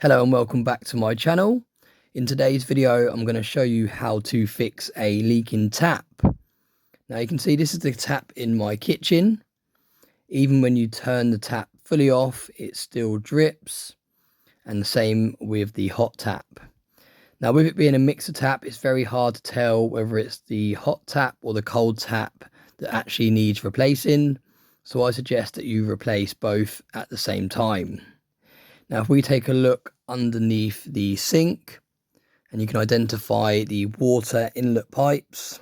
Hello and welcome back to my channel. In today's video I'm going to show you how to fix a leaking tap. Now you can see this is the tap in my kitchen. Even when you turn the tap fully off it still drips, and the same with the hot tap. Now with it being a mixer tap, it's very hard to tell whether it's the hot tap or the cold tap that actually needs replacing, so I suggest that you replace both at the same time. Now if we take a look underneath the sink and you can identify the water inlet pipes,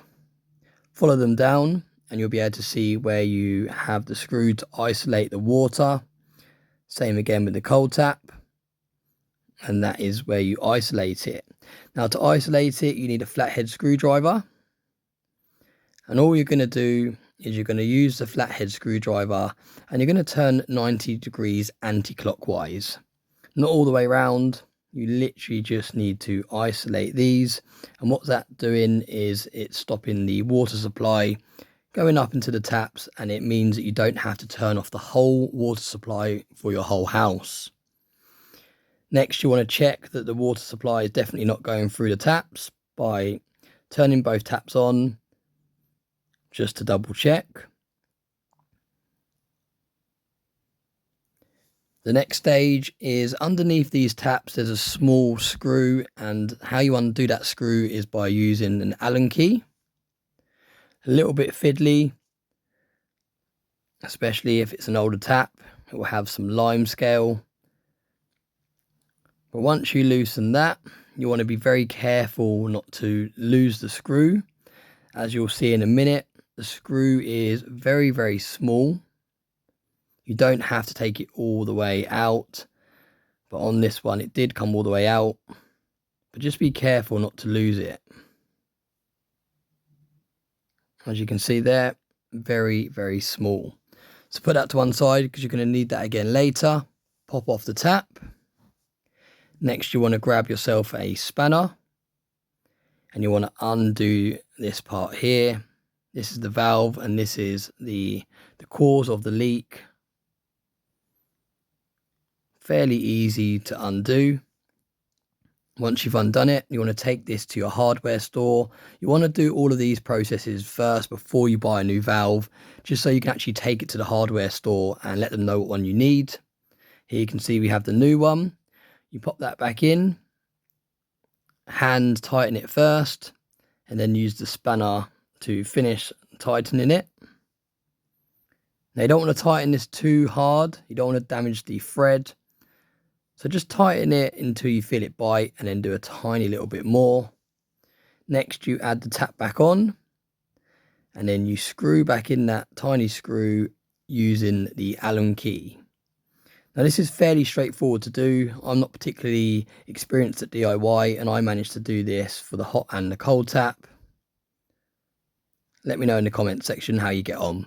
follow them down and you'll be able to see where you have the screw to isolate the water. Same again with the cold tap, and that is where you isolate it. Now to isolate it you need a flathead screwdriver, and all you're going to do is you're going to use the flathead screwdriver and you're going to turn 90 degrees anti-clockwise. Not all the way around, you literally just need to isolate these, and what that's doing is it's stopping the water supply going up into the taps, and it means that you don't have to turn off the whole water supply for your whole house. Next you want to check that the water supply is definitely not going through the taps by turning both taps on just to double check. The next stage is underneath these taps there's a small screw, and how you undo that screw is by using an Allen key. A little bit fiddly, especially if it's an older tap. It will have some lime scale. But once you loosen that, you want to be very careful not to lose the screw. As you'll see in a minute, the screw is very small. You don't have to take it all the way out, but on this one it did come all the way out, but just be careful not to lose it. As you can see there, very small. So put that to one side because you're going to need that again later. Pop off the tap. Next you want to grab yourself a spanner and you want to undo this part here. This is the valve and this is the cause of the leak. Fairly easy to undo. Once you've undone it, you want to take this to your hardware store. You want to do all of these processes first before you buy a new valve, just so you can actually take it to the hardware store and let them know what one you need. Here you can see we have the new one. You pop that back in, hand tighten it first, and then use the spanner to finish tightening it. Now you don't want to tighten this too hard, you don't want to damage the thread. So just tighten it until you feel it bite and then do a tiny little bit more. Next you add the tap back on and then you screw back in that tiny screw using the Allen key. Now this is fairly straightforward to do. I'm not particularly experienced at DIY and I managed to do this for the hot and the cold tap. Let me know in the comment section how you get on.